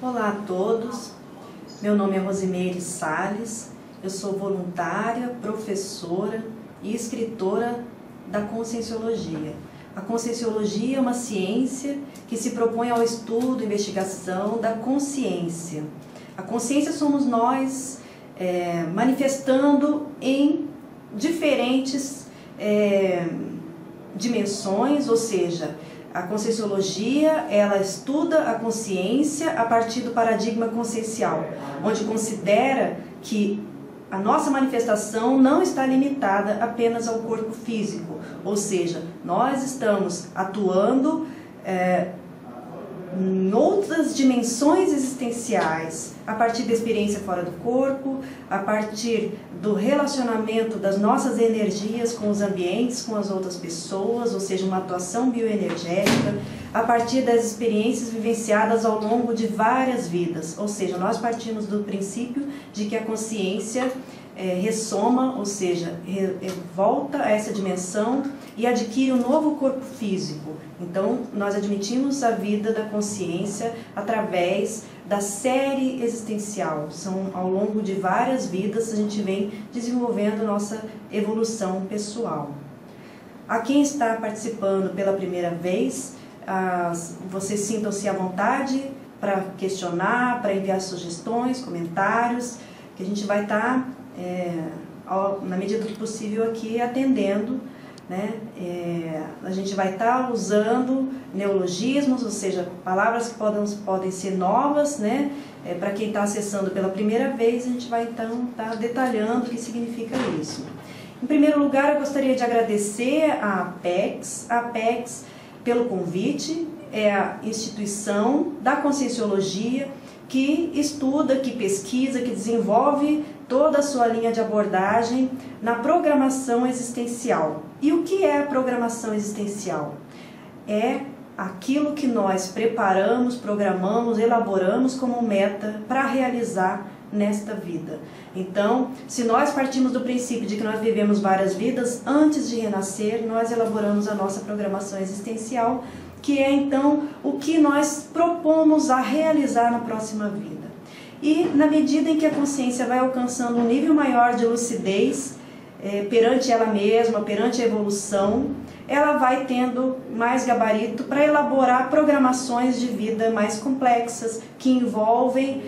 Olá a todos, meu nome é Rosimeire Salles, eu sou voluntária, professora e escritora da Conscienciologia. A Conscienciologia é uma ciência que se propõe ao estudo e investigação da consciência. A consciência somos nós manifestando em diferentes dimensões, ou seja, a Conscienciologia, ela estuda a consciência a partir do paradigma consciencial, onde considera que a nossa manifestação não está limitada apenas ao corpo físico, ou seja, nós estamos atuando em outras dimensões existenciais, a partir da experiência fora do corpo, a partir do relacionamento das nossas energias com os ambientes, com as outras pessoas, ou seja, uma atuação bioenergética, a partir das experiências vivenciadas ao longo de várias vidas, ou seja, nós partimos do princípio de que a consciência ressoma, ou seja, volta a essa dimensão e adquire um novo corpo físico. Então, nós admitimos a vida da consciência através da série existencial. São, ao longo de várias vidas, a gente vem desenvolvendo nossa evolução pessoal. A quem está participando pela primeira vez, vocês sintam-se à vontade para questionar, para enviar sugestões, comentários, que a gente vai estar, na medida do possível, aqui atendendo, né? A gente vai estar usando neologismos, ou seja, palavras que podem ser novas, né? Para quem está acessando pela primeira vez, a gente vai então estar detalhando o que significa isso. Em primeiro lugar, eu gostaria de agradecer a Apex pelo convite. É a instituição da Conscienciologia que estuda, que pesquisa, que desenvolve toda a sua linha de abordagem na programação existencial. E o que é a programação existencial? É aquilo que nós preparamos, programamos, elaboramos como meta para realizar nesta vida. Então, se nós partimos do princípio de que nós vivemos várias vidas, antes de renascer, nós elaboramos a nossa programação existencial, que é então o que nós propomos a realizar na próxima vida. E na medida em que a consciência vai alcançando um nível maior de lucidez perante ela mesma, perante a evolução, ela vai tendo mais gabarito para elaborar programações de vida mais complexas, que envolvem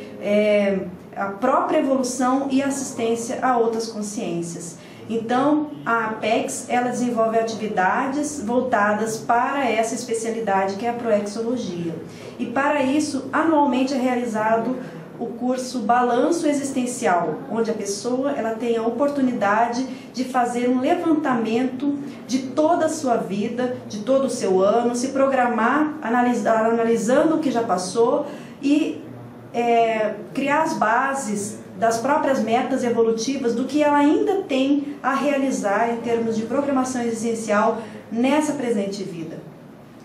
a própria evolução e assistência a outras consciências. Então, a Apex, ela desenvolve atividades voltadas para essa especialidade que é a proexologia. E para isso, anualmente é realizado o curso Balanço Existencial, onde a pessoa ela tem a oportunidade de fazer um levantamento de toda a sua vida, de todo o seu ano, se programar, analisando o que já passou e criar as bases das próprias metas evolutivas do que ela ainda tem a realizar em termos de programação existencial nessa presente vida.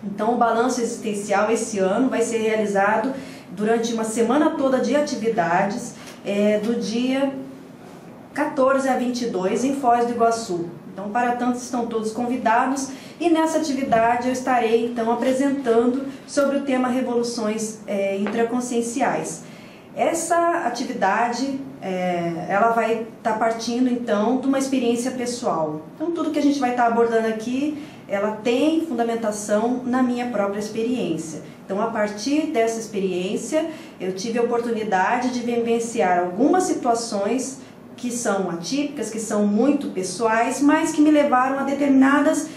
Então, o balanço existencial esse ano vai ser realizado durante uma semana toda de atividades, do dia 14 a 22 em Foz do Iguaçu. Então, para tanto, estão todos convidados e nessa atividade eu estarei então apresentando sobre o tema revoluções intraconscienciais. Essa atividade, ela vai estar partindo então de uma experiência pessoal. Então tudo que a gente vai estar abordando aqui, ela tem fundamentação na minha própria experiência. Então a partir dessa experiência, eu tive a oportunidade de vivenciar algumas situações que são atípicas, que são muito pessoais, mas que me levaram a determinadas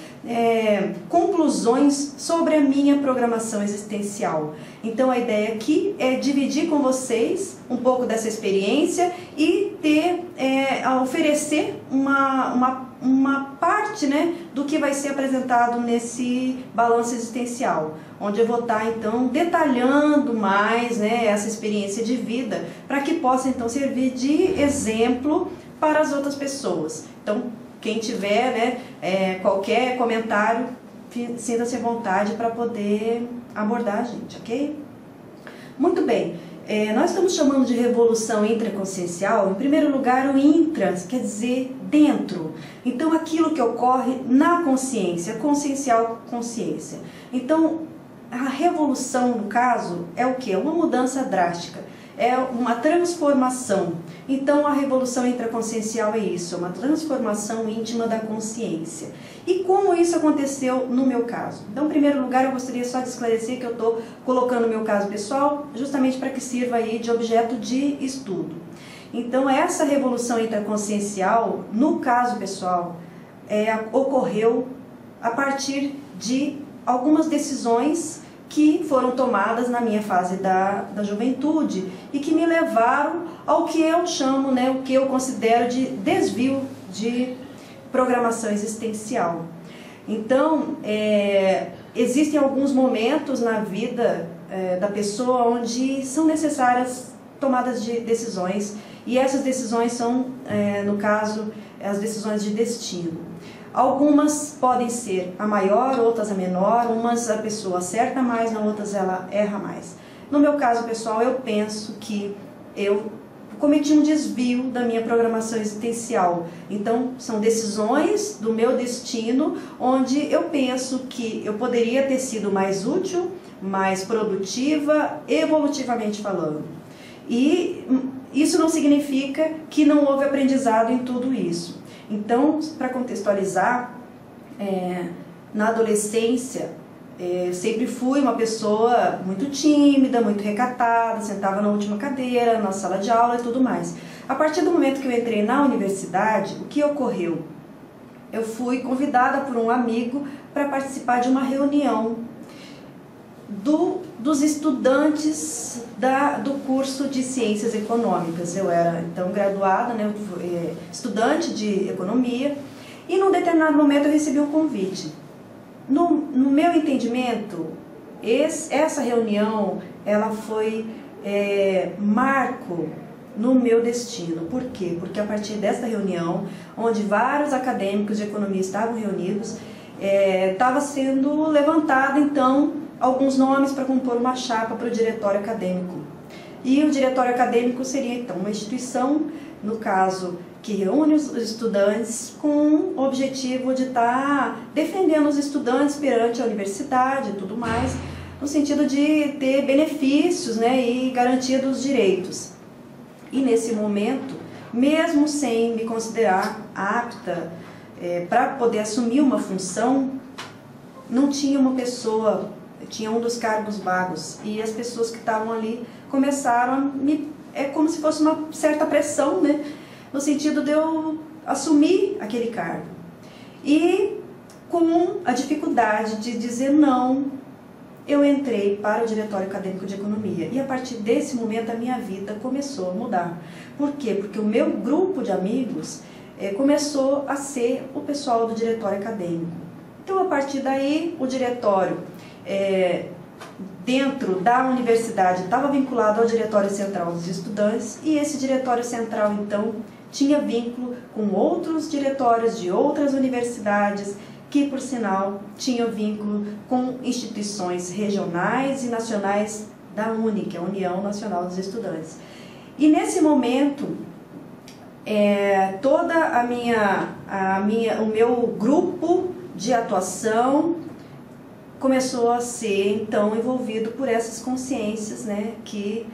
conclusões sobre a minha programação existencial. Então a ideia aqui é dividir com vocês um pouco dessa experiência e oferecer uma parte, né, do que vai ser apresentado nesse balanço existencial, onde eu vou estar então detalhando mais, né, essa experiência de vida para que possa então servir de exemplo para as outras pessoas. Então, quem tiver, né, qualquer comentário, sinta-se à vontade para poder abordar a gente, ok? Muito bem, nós estamos chamando de revolução intraconsciencial. Em primeiro lugar, o intra quer dizer dentro. Então, aquilo que ocorre na consciência, consciencial consciência. Então, a revolução, no caso, é o quê? Uma mudança drástica, é uma transformação. Então, a revolução intraconsciencial é isso, é uma transformação íntima da consciência. E como isso aconteceu no meu caso? Então, em primeiro lugar, eu gostaria só de esclarecer que eu estou colocando o meu caso pessoal justamente para que sirva aí de objeto de estudo. Então, essa revolução intraconsciencial, no caso pessoal, ocorreu a partir de algumas decisões que foram tomadas na minha fase da juventude e que me levaram ao que eu chamo, né, o que eu considero de desvio de programação existencial. Então, existem alguns momentos na vida da pessoa onde são necessárias tomadas de decisões, e essas decisões são, no caso, as decisões de destino. Algumas podem ser a maior, outras a menor, umas a pessoa acerta mais, na outras ela erra mais. No meu caso pessoal, eu penso que eu cometi um desvio da minha programação existencial. Então, são decisões do meu destino, onde eu penso que eu poderia ter sido mais útil, mais produtiva, evolutivamente falando. E isso não significa que não houve aprendizado em tudo isso. Então, para contextualizar, na adolescência, sempre fui uma pessoa muito tímida, muito recatada, sentava na última cadeira, na sala de aula e tudo mais. A partir do momento que eu entrei na universidade, o que ocorreu? Eu fui convidada por um amigo para participar de uma reunião dos estudantes do curso de Ciências Econômicas. Eu era, então, graduada, né, estudante de Economia, e num determinado momento eu recebi um convite. No meu entendimento, essa reunião, ela foi marco no meu destino. Por quê? Porque a partir dessa reunião, onde vários acadêmicos de economia estavam reunidos, estava sendo levantado, então, alguns nomes para compor uma chapa para o diretório acadêmico. E o diretório acadêmico seria, então, uma instituição, no caso, que reúne os estudantes com o objetivo de estar defendendo os estudantes perante a universidade e tudo mais, no sentido de ter benefícios, né, e garantia dos direitos. E nesse momento, mesmo sem me considerar apta para poder assumir uma função, não tinha uma pessoa, tinha um dos cargos vagos, e as pessoas que estavam ali começaram a me... como se fosse uma certa pressão, né, no sentido de eu assumir aquele cargo. E com a dificuldade de dizer não, eu entrei para o Diretório Acadêmico de Economia. E a partir desse momento a minha vida começou a mudar. Por quê? Porque o meu grupo de amigos começou a ser o pessoal do Diretório Acadêmico. Então, a partir daí, o diretório dentro da universidade estava vinculado ao Diretório Central dos Estudantes, e esse Diretório Central, então, tinha vínculo com outros diretórios de outras universidades, que, por sinal, tinham vínculo com instituições regionais e nacionais da UNE, que é a União Nacional dos Estudantes. E nesse momento, o meu grupo de atuação começou a ser, então, envolvido por essas consciências, né, que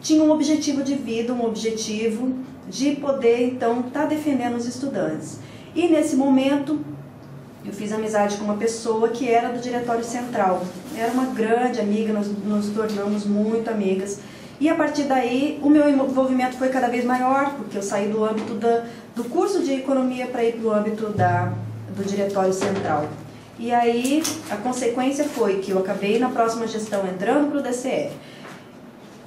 tinham um objetivo de vida, um objetivo de poder, então, estar defendendo os estudantes. E nesse momento, eu fiz amizade com uma pessoa que era do Diretório Central. Era uma grande amiga, nós nos tornamos muito amigas. E a partir daí, o meu envolvimento foi cada vez maior, porque eu saí do âmbito do curso de Economia para ir para o âmbito do Diretório Central. E aí, a consequência foi que eu acabei na próxima gestão entrando para o DCE.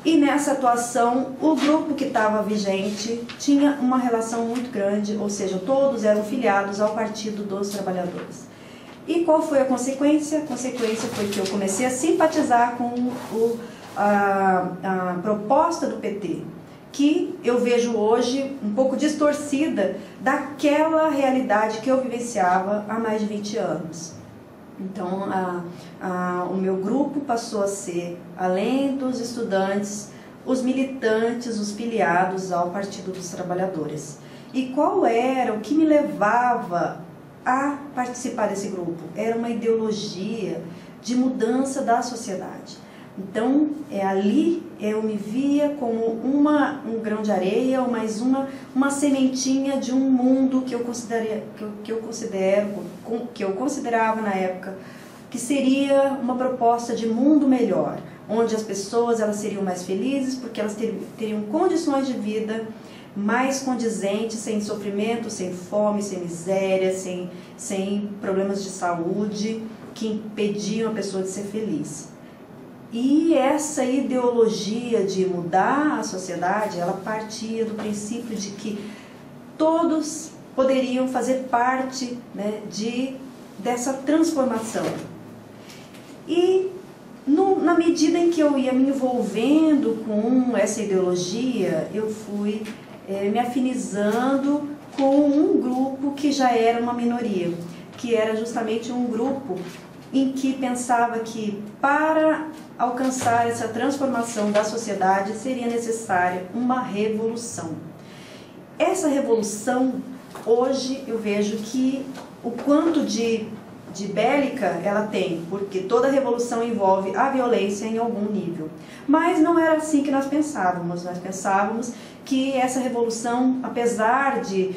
E nessa atuação, o grupo que estava vigente tinha uma relação muito grande, ou seja, todos eram filiados ao Partido dos Trabalhadores. E qual foi a consequência? A consequência foi que eu comecei a simpatizar com a proposta do PT, que eu vejo hoje um pouco distorcida daquela realidade que eu vivenciava há mais de 20 anos. Então, o meu grupo passou a ser, além dos estudantes, os militantes, os filiados ao Partido dos Trabalhadores. E qual era o que me levava a participar desse grupo. Era uma ideologia de mudança da sociedade. Então, ali eu me via como um grão de areia, ou mais uma sementinha de um mundo que eu considerava na época que seria uma proposta de mundo melhor, onde as pessoas elas seriam mais felizes, porque elas teriam condições de vida mais condizentes, sem sofrimento, sem fome, sem miséria, sem problemas de saúde que impediam a pessoa de ser feliz. E essa ideologia de mudar a sociedade, ela partia do princípio de que todos poderiam fazer parte, né, dessa transformação. E na medida em que eu ia me envolvendo com essa ideologia, eu fui me afinizando com um grupo que já era uma minoria, que era justamente um grupo em que pensava que para alcançar essa transformação da sociedade seria necessária uma revolução. Essa revolução, hoje eu vejo que o quanto de bélica ela tem, porque toda revolução envolve a violência em algum nível. Mas não era assim que nós pensávamos que essa revolução, apesar de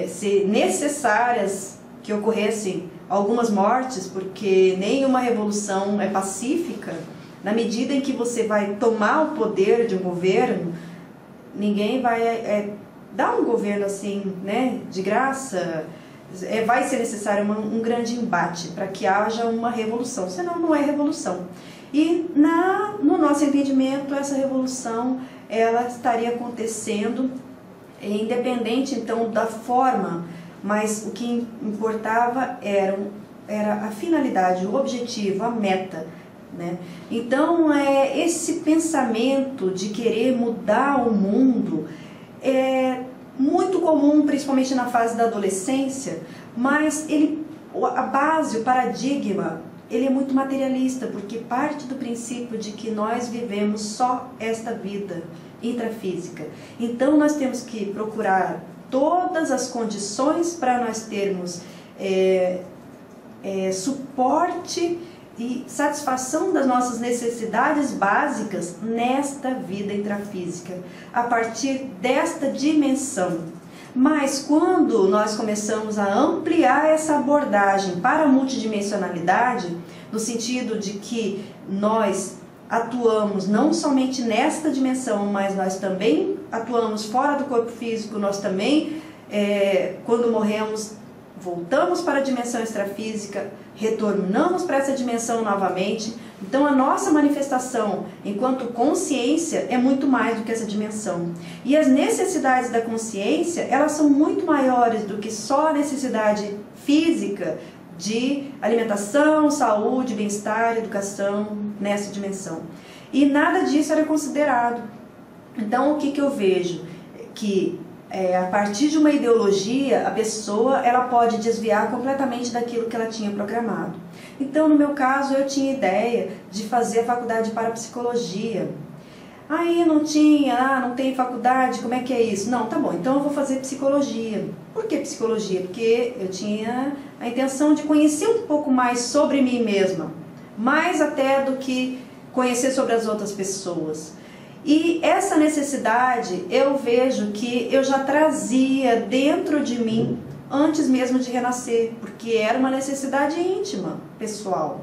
ser necessárias que ocorressem algumas mortes, porque nenhuma revolução é pacífica, na medida em que você vai tomar o poder de um governo, ninguém vai dar um governo assim, né, de graça. Vai ser necessário um grande embate para que haja uma revolução, senão não é revolução. E no nosso entendimento, essa revolução ela estaria acontecendo independente então da forma, mas o que importava era a finalidade, o objetivo, a meta, né? Então, esse pensamento de querer mudar o mundo é muito comum, principalmente na fase da adolescência, mas a base, o paradigma, ele é muito materialista, porque parte do princípio de que nós vivemos só esta vida intrafísica. Então, nós temos que procurar todas as condições para nós termos suporte e satisfação das nossas necessidades básicas nesta vida intrafísica, a partir desta dimensão. Mas quando nós começamos a ampliar essa abordagem para a multidimensionalidade, no sentido de que nós atuamos não somente nesta dimensão, mas nós também atuamos fora do corpo físico, nós também, quando morremos, voltamos para a dimensão extrafísica, retornamos para essa dimensão novamente. Então a nossa manifestação enquanto consciência é muito mais do que essa dimensão. E as necessidades da consciência, elas são muito maiores do que só a necessidade física de alimentação, saúde, bem-estar, educação nessa dimensão. E nada disso era considerado. Então o que eu vejo? Que a partir de uma ideologia, a pessoa ela pode desviar completamente daquilo que ela tinha programado. Então, no meu caso, eu tinha ideia de fazer a faculdade de parapsicologia. Aí não tem faculdade, como é que é isso? Não, tá bom, então eu vou fazer psicologia. Por que psicologia? Porque eu tinha a intenção de conhecer um pouco mais sobre mim mesma, mais até do que conhecer sobre as outras pessoas. E essa necessidade eu vejo que eu já trazia dentro de mim antes mesmo de renascer, porque era uma necessidade íntima, pessoal.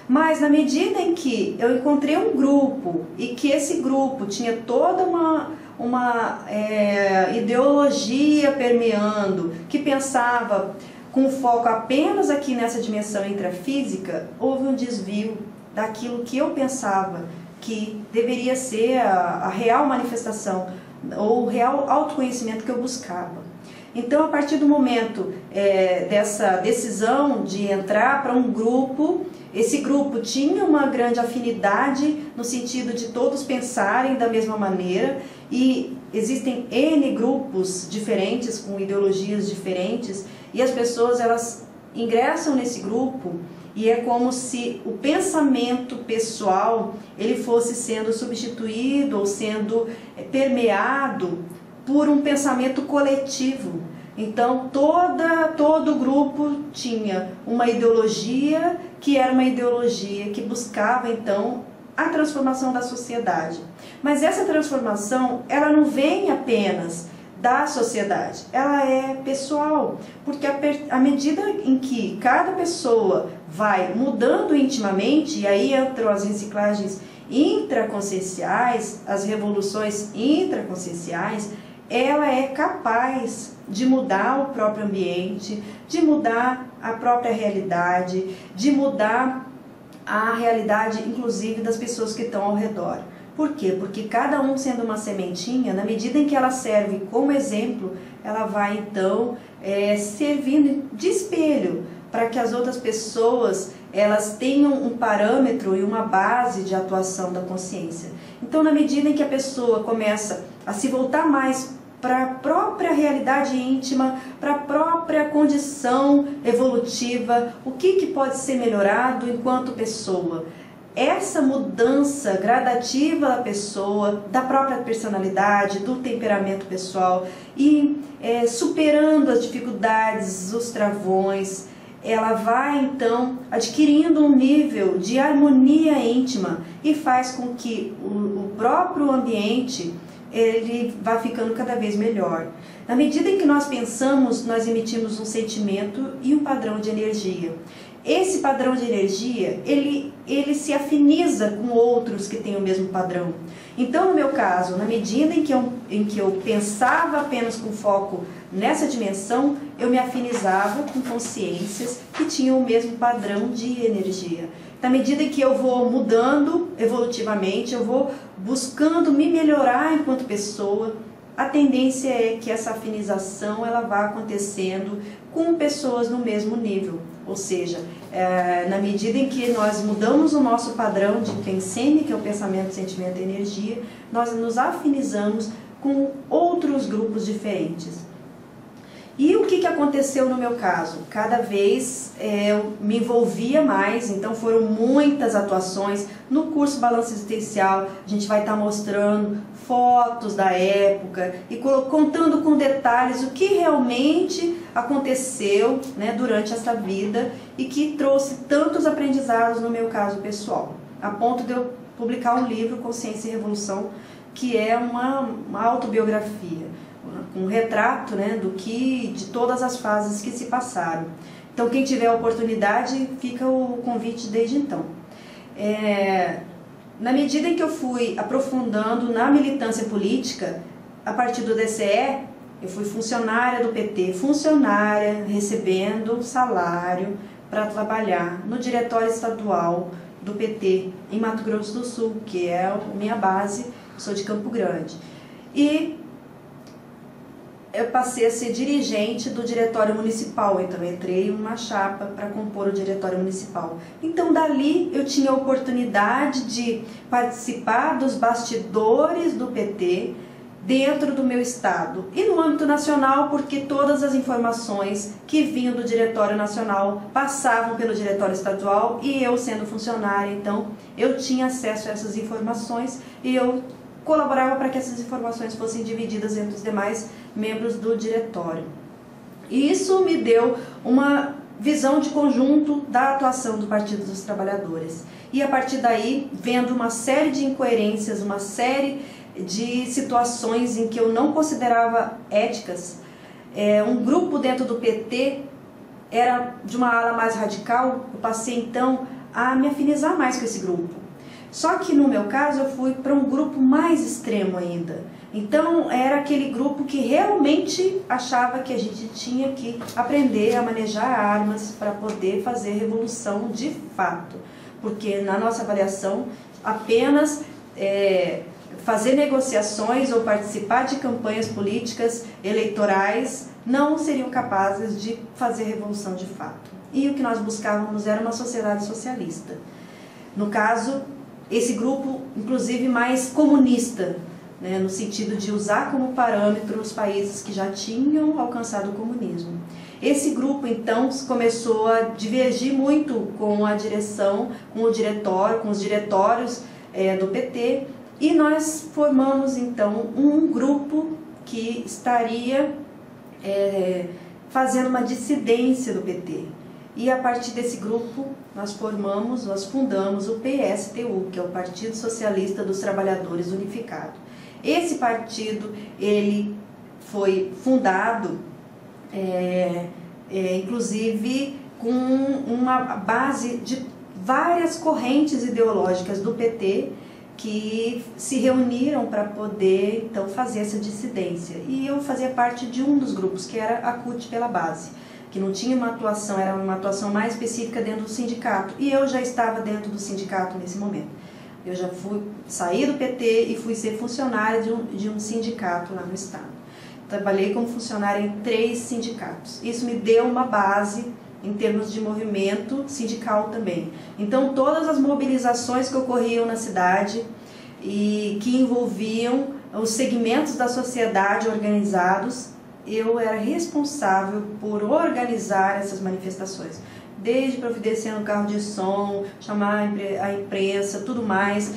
Mas na medida em que eu encontrei um grupo e que esse grupo tinha toda uma ideologia permeando, que pensava com foco apenas aqui nessa dimensão intrafísica, houve um desvio daquilo que eu pensava que deveria ser a real manifestação ou o real autoconhecimento que eu buscava. Então, a partir do momento dessa decisão de entrar para um grupo, esse grupo tinha uma grande afinidade no sentido de todos pensarem da mesma maneira, e existem N grupos diferentes, com ideologias diferentes, e as pessoas elas ingressam nesse grupo e é como se o pensamento pessoal ele fosse sendo substituído ou sendo permeado por um pensamento coletivo, Então todo grupo tinha uma ideologia que era uma ideologia que buscava então a transformação da sociedade. Mas essa transformação, ela não vem apenas da sociedade, ela é pessoal, porque à medida em que cada pessoa vai mudando intimamente, e aí entram as reciclagens intraconscienciais, as revoluções intraconscienciais, ela é capaz de mudar o próprio ambiente, de mudar a própria realidade, de mudar a realidade, inclusive, das pessoas que estão ao redor. Por quê? Porque cada um sendo uma sementinha, na medida em que ela serve como exemplo, ela vai então servindo de espelho para que as outras pessoas elas tenham um parâmetro e uma base de atuação da consciência. Então, na medida em que a pessoa começa a se voltar mais para a própria realidade íntima, para a própria condição evolutiva, o que pode ser melhorado enquanto pessoa. Essa mudança gradativa da pessoa, da própria personalidade, do temperamento pessoal e superando as dificuldades, os travões, ela vai então adquirindo um nível de harmonia íntima e faz com que o próprio ambiente ele vai ficando cada vez melhor. Na medida em que nós pensamos, nós emitimos um sentimento e um padrão de energia. Esse padrão de energia, ele se afiniza com outros que têm o mesmo padrão. Então, no meu caso, na medida em que eu pensava apenas com foco nessa dimensão, eu me afinizava com consciências que tinham o mesmo padrão de energia. Na medida em que eu vou mudando evolutivamente, eu vou buscando me melhorar enquanto pessoa, a tendência é que essa afinização ela vá acontecendo com pessoas no mesmo nível. Ou seja, na medida em que nós mudamos o nosso padrão de pensene, que é o pensamento, sentimento e energia, nós nos afinizamos com outros grupos diferentes. E o que aconteceu no meu caso? Cada vez eu me envolvia mais, então foram muitas atuações. No curso Balanço Existencial, a gente vai estar mostrando fotos da época e contando com detalhes o que realmente aconteceu, né, durante essa vida e que trouxe tantos aprendizados no meu caso pessoal, a ponto de eu publicar um livro, Consciência e Revolução, que é uma autobiografia, um retrato, né, de todas as fases que se passaram. Então, quem tiver a oportunidade, fica o convite desde então. Na medida em que eu fui aprofundando na militância política, a partir do DCE, eu fui funcionária do PT, funcionária recebendo salário para trabalhar no diretório estadual do PT em Mato Grosso do Sul, que é a minha base, eu sou de Campo Grande. E eu passei a ser dirigente do diretório municipal, então entrei em uma chapa para compor o diretório municipal. Então dali eu tinha a oportunidade de participar dos bastidores do PT dentro do meu estado e no âmbito nacional, porque todas as informações que vinham do diretório nacional passavam pelo diretório estadual e eu sendo funcionária, então eu tinha acesso a essas informações e eu colaborava para que essas informações fossem divididas entre os demais membros do diretório. E isso me deu uma visão de conjunto da atuação do Partido dos Trabalhadores. E a partir daí, vendo uma série de incoerências, uma série de situações em que eu não considerava éticas, um grupo dentro do PT era de uma ala mais radical, eu passei então a me afinizar mais com esse grupo. Só que no meu caso eu fui para um grupo mais extremo ainda. Então era aquele grupo que realmente achava que a gente tinha que aprender a manejar armas para poder fazer revolução de fato. Porque na nossa avaliação apenas fazer negociações ou participar de campanhas políticas eleitorais não seriam capazes de fazer revolução de fato. E o que nós buscávamos era uma sociedade socialista. No caso, esse grupo, inclusive, mais comunista, né, no sentido de usar como parâmetro os países que já tinham alcançado o comunismo. Esse grupo, então, começou a divergir muito com a direção, com o diretório, com os diretórios do PT, e nós formamos, então, um grupo que estaria fazendo uma dissidência do PT. E a partir desse grupo nós fundamos o PSTU, que é o Partido Socialista dos Trabalhadores Unificado. Esse partido, ele foi fundado, inclusive, com uma base de várias correntes ideológicas do PT que se reuniram para poder, então, fazer essa dissidência. E eu fazia parte de um dos grupos, que era a CUT pela Base, que não tinha uma atuação, era uma atuação mais específica dentro do sindicato. E eu já estava dentro do sindicato nesse momento. Eu já saí do PT e fui ser funcionária de um sindicato lá no estado. Trabalhei como funcionária em 3 sindicatos. Isso me deu uma base em termos de movimento sindical também. Então, todas as mobilizações que ocorriam na cidade e que envolviam os segmentos da sociedade organizados, eu era responsável por organizar essas manifestações, desde providenciando carro de som, chamar a imprensa, tudo mais,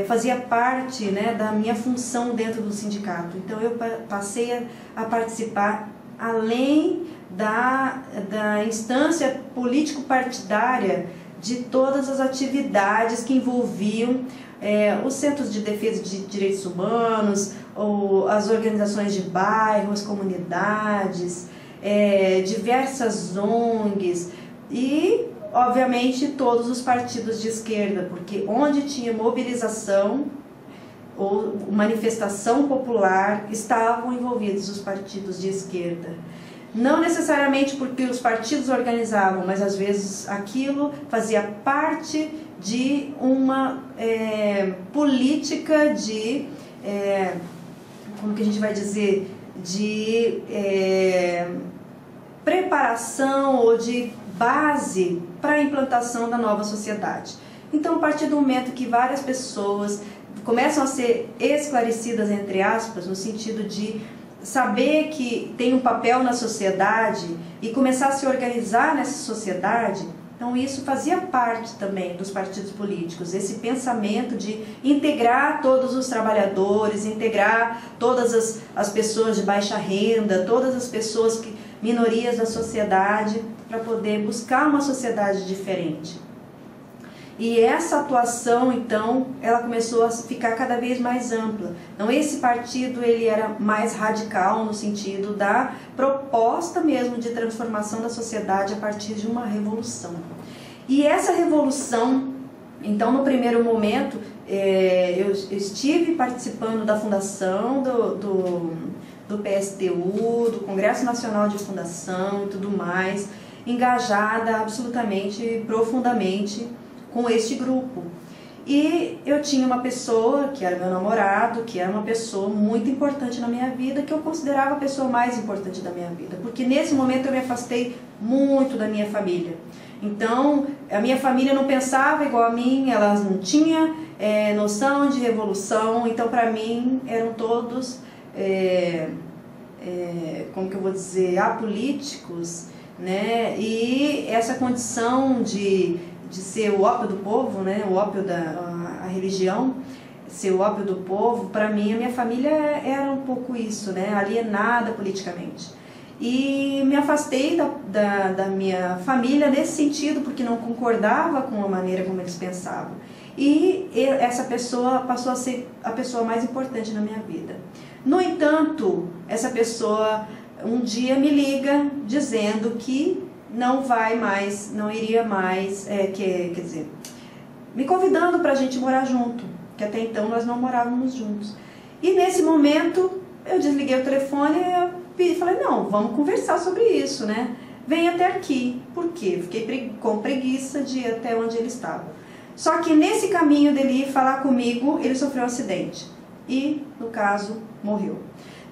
fazia parte, né, da minha função dentro do sindicato. Então eu passei a participar além da instância político-partidária de todas as atividades que envolviam os centros de defesa de direitos humanos, ou as organizações de bairros, comunidades, diversas ONGs e, obviamente, todos os partidos de esquerda, porque onde tinha mobilização ou manifestação popular estavam envolvidos os partidos de esquerda. Não necessariamente porque os partidos organizavam, mas às vezes aquilo fazia parte de uma política de, como que a gente vai dizer, de preparação ou de base para a implantação da nova sociedade. Então, a partir do momento que várias pessoas começam a ser esclarecidas, entre aspas, no sentido de saber que tem um papel na sociedade e começar a se organizar nessa sociedade, então isso fazia parte também dos partidos políticos, esse pensamento de integrar todos os trabalhadores, integrar todas as pessoas de baixa renda, todas as pessoas, minorias da sociedade, para poder buscar uma sociedade diferente. E essa atuação, então, ela começou a ficar cada vez mais ampla. Então, esse partido, ele era mais radical no sentido da proposta mesmo de transformação da sociedade a partir de uma revolução. E essa revolução, então, no primeiro momento, eu estive participando da fundação do PSTU, do Congresso Nacional de Fundação e tudo mais, engajada absolutamente, profundamente, com este grupo. E eu tinha uma pessoa, que era meu namorado, que era uma pessoa muito importante na minha vida, que eu considerava a pessoa mais importante da minha vida, porque nesse momento eu me afastei muito da minha família. Então, a minha família não pensava igual a mim, elas não tinham noção de revolução, então para mim eram todos, como que eu vou dizer, apolíticos, né? E essa condição de ser o ópio do povo, né, o ópio a religião, ser o ópio do povo, para mim, a minha família era um pouco isso, né, alienada politicamente. E me afastei da minha família nesse sentido, porque não concordava com a maneira como eles pensavam. E essa pessoa passou a ser a pessoa mais importante na minha vida. No entanto, essa pessoa um dia me liga dizendo que não iria mais, quer dizer, me convidando para a gente morar junto, que até então nós não morávamos juntos. E nesse momento eu desliguei o telefone e falei, não, vamos conversar sobre isso, né? Vem até aqui. Por quê? Fiquei com preguiça de ir até onde ele estava. Só que nesse caminho dele ir falar comigo, ele sofreu um acidente e, no caso, morreu.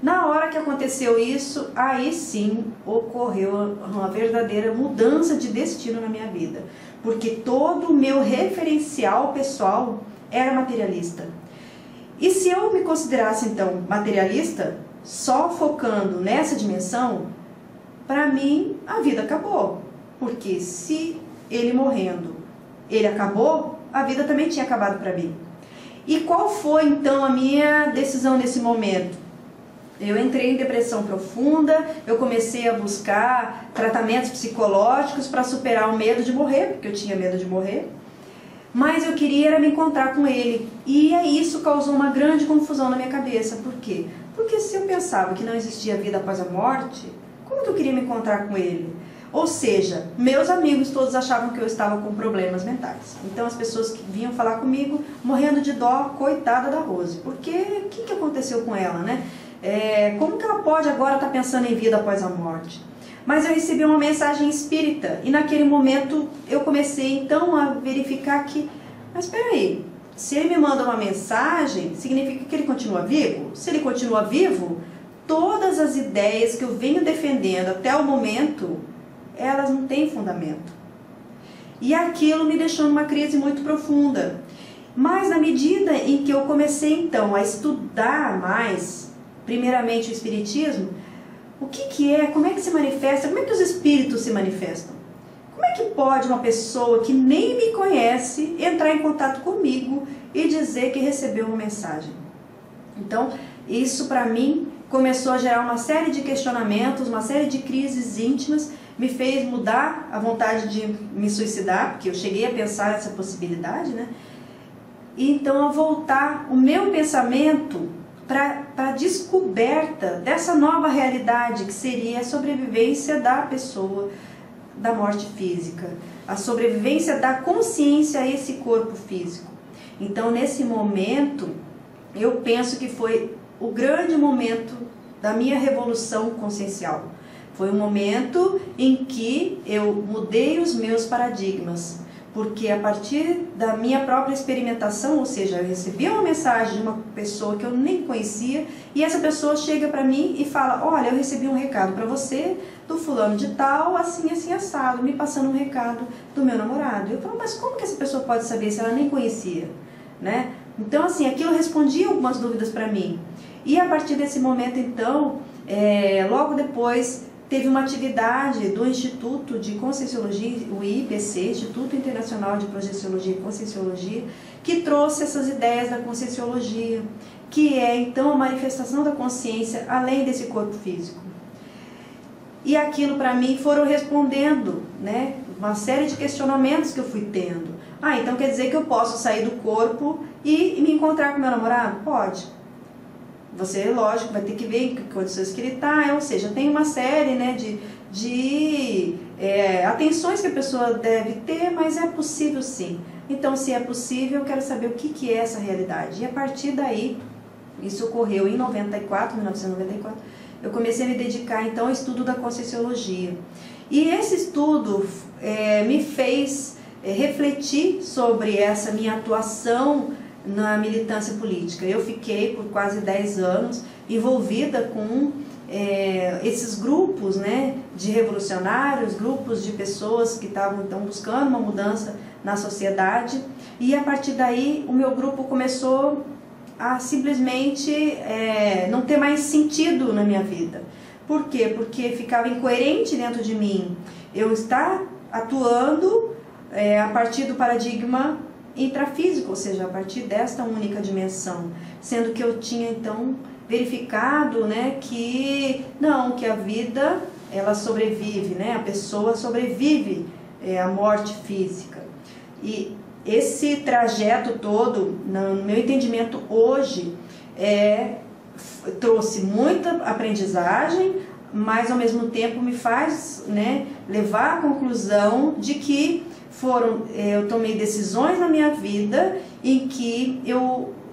Na hora que aconteceu isso, aí sim ocorreu uma verdadeira mudança de destino na minha vida. Porque todo o meu referencial pessoal era materialista. E se eu me considerasse, então, materialista, só focando nessa dimensão, para mim a vida acabou. Porque se ele morrendo, ele acabou, a vida também tinha acabado para mim. E qual foi, então, a minha decisão nesse momento? Eu entrei em depressão profunda, eu comecei a buscar tratamentos psicológicos para superar o medo de morrer, porque eu tinha medo de morrer. Mas eu queria era me encontrar com ele. E isso causou uma grande confusão na minha cabeça. Por quê? Porque se eu pensava que não existia vida após a morte, como que eu queria me encontrar com ele? Ou seja, meus amigos todos achavam que eu estava com problemas mentais. Então as pessoas que vinham falar comigo, morrendo de dó, coitada da Rose. Porque o que aconteceu com ela, né? Como que ela pode agora estar pensando em vida após a morte? Mas eu recebi uma mensagem espírita e naquele momento eu comecei então a verificar que, mas espera aí, se ele me manda uma mensagem, significa que ele continua vivo? Se ele continua vivo, todas as ideias que eu venho defendendo até o momento, elas não têm fundamento. E aquilo me deixou numa crise muito profunda. Mas na medida em que eu comecei então a estudar mais, primeiramente o Espiritismo, o que é, como é que se manifesta, como é que os espíritos se manifestam? Como é que pode uma pessoa que nem me conhece entrar em contato comigo e dizer que recebeu uma mensagem? Então, isso para mim começou a gerar uma série de questionamentos, uma série de crises íntimas, me fez mudar a vontade de me suicidar, porque eu cheguei a pensar essa possibilidade, né? E então a voltar o meu pensamento para a descoberta dessa nova realidade que seria a sobrevivência da pessoa da morte física, a sobrevivência da consciência a esse corpo físico. Então, nesse momento, eu penso que foi o grande momento da minha revolução consciencial. Foi um momento em que eu mudei os meus paradigmas. Porque a partir da minha própria experimentação, ou seja, eu recebi uma mensagem de uma pessoa que eu nem conhecia e essa pessoa chega para mim e fala, olha, eu recebi um recado para você do fulano de tal, assim, assim, assado, me passando um recado do meu namorado. Eu falo, mas como que essa pessoa pode saber se ela nem conhecia? Né? Então, assim, aquilo respondia algumas dúvidas para mim. E a partir desse momento, então, logo depois, teve uma atividade do Instituto de Conscienciologia, o IPC, Instituto Internacional de Projeciologia e Conscienciologia, que trouxe essas ideias da Conscienciologia, que é então a manifestação da consciência além desse corpo físico. E aquilo para mim foram respondendo, né, uma série de questionamentos que eu fui tendo. Então quer dizer que eu posso sair do corpo e me encontrar com meu namorado? Pode. Você, lógico, vai ter que ver em que condições que ele está, ou seja, tem uma série, né, de atenções que a pessoa deve ter, mas é possível sim. Então, se é possível, eu quero saber o que é essa realidade. E a partir daí, isso ocorreu em 1994, eu comecei a me dedicar então ao estudo da Conscienciologia. E esse estudo me fez refletir sobre essa minha atuação na militância política. Eu fiquei por quase 10 anos envolvida com esses grupos, né, de revolucionários, grupos de pessoas que estavam então buscando uma mudança na sociedade, e a partir daí o meu grupo começou a simplesmente não ter mais sentido na minha vida. Por quê? Porque ficava incoerente dentro de mim eu estar atuando a partir do paradigma intrafísico, ou seja, a partir desta única dimensão, sendo que eu tinha então verificado, né, que não, que a vida ela sobrevive, né, a pessoa sobrevive à morte física. E esse trajeto todo, no meu entendimento hoje, trouxe muita aprendizagem, mas ao mesmo tempo me faz, né, levar à conclusão de que eu tomei decisões na minha vida em que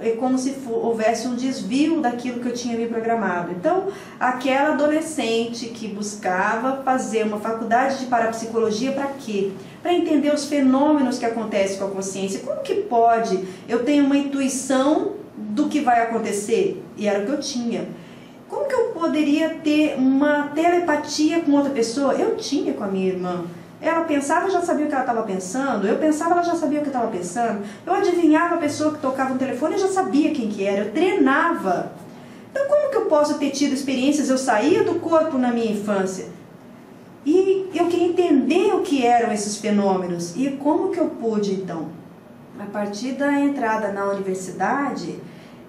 é como se houvesse um desvio daquilo que eu tinha me programado. Então, aquela adolescente que buscava fazer uma faculdade de parapsicologia para quê? Para entender os fenômenos que acontecem com a consciência. Como que pode? Eu tenho uma intuição do que vai acontecer, e era o que eu tinha. Como que eu poderia ter uma telepatia com outra pessoa? Eu tinha com a minha irmã. Ela pensava, eu já sabia o que ela estava pensando. Eu pensava, ela já sabia o que eu estava pensando. Eu adivinhava a pessoa que tocava no telefone, eu já sabia quem que era. Eu treinava. Então, como que eu posso ter tido experiências? Eu saía do corpo na minha infância. E eu queria entender o que eram esses fenômenos. E como que eu pude, então? A partir da entrada na universidade,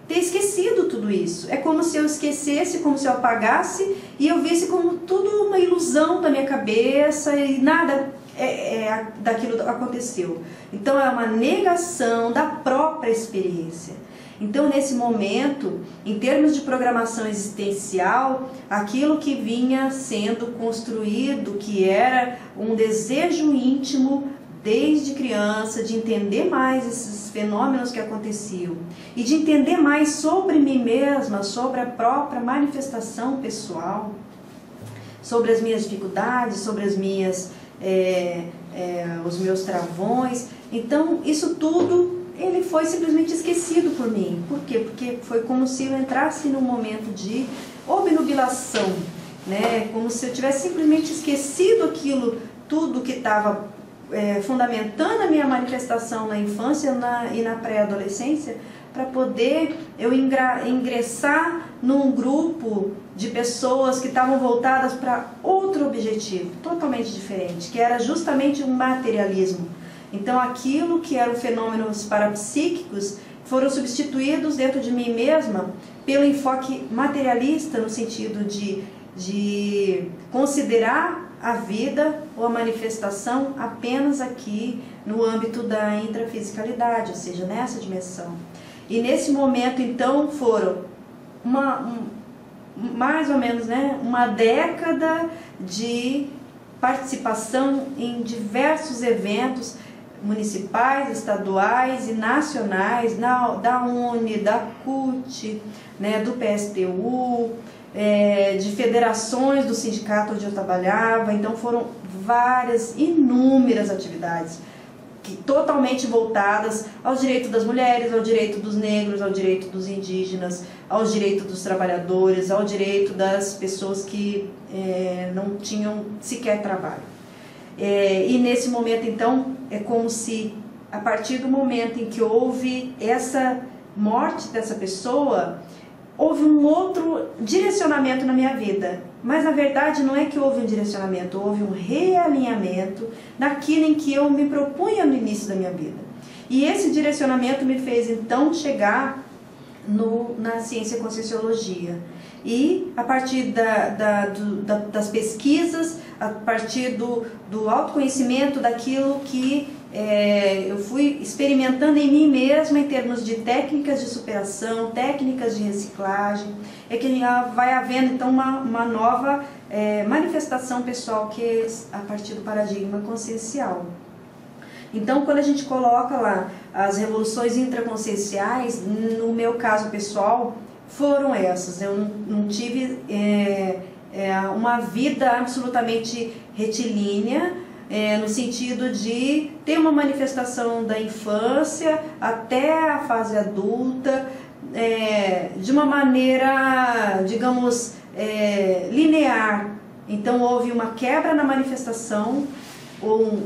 ter esquecido tudo isso. É como se eu esquecesse, como se eu apagasse e eu visse como tudo uma ilusão da minha cabeça e nada daquilo aconteceu. Então é uma negação da própria experiência. Então nesse momento, em termos de programação existencial, aquilo que vinha sendo construído, que era um desejo íntimo desde criança, de entender mais esses fenômenos que aconteciam e de entender mais sobre mim mesma, sobre a própria manifestação pessoal, sobre as minhas dificuldades, sobre as minhas, os meus travões. Então isso tudo ele foi simplesmente esquecido por mim. Por quê? Porque foi como se eu entrasse num momento de obnubilação, né? Como se eu tivesse simplesmente esquecido aquilo, tudo que estava fundamentando a minha manifestação na infância e na pré-adolescência, para poder eu ingressar num grupo de pessoas que estavam voltadas para outro objetivo, totalmente diferente, que era justamente um materialismo. Então aquilo que eram fenômenos parapsíquicos foram substituídos dentro de mim mesma pelo enfoque materialista, no sentido de considerar a vida ou a manifestação apenas aqui no âmbito da intrafisicalidade, ou seja, nessa dimensão. E nesse momento então foram mais ou menos, né, uma década de participação em diversos eventos municipais, estaduais e nacionais, da UNE, da CUT, né, do PSTU, de federações do sindicato onde eu trabalhava. Então foram várias, inúmeras atividades totalmente voltadas aos direitos das mulheres, ao direito dos negros, ao direito dos indígenas, aos direitos dos trabalhadores, ao direito das pessoas que não tinham sequer trabalho. E nesse momento então é como se a partir do momento em que houve essa morte dessa pessoa, houve um outro direcionamento na minha vida. Mas na verdade não é que houve um direcionamento, houve um realinhamento naquilo em que eu me propunha no início da minha vida. E esse direcionamento me fez então chegar na ciência e conscienciologia. E a partir das pesquisas, a partir do autoconhecimento daquilo que eu fui experimentando em mim mesma em termos de técnicas de superação, técnicas de reciclagem, é que vai havendo então uma nova manifestação pessoal, que é a partir do paradigma consciencial. Então, quando a gente coloca lá as revoluções intraconscienciais, no meu caso pessoal, foram essas. Eu não tive uma vida absolutamente retilínea, no sentido de ter uma manifestação da infância até a fase adulta, de uma maneira, digamos, linear. Então houve uma quebra na manifestação, ou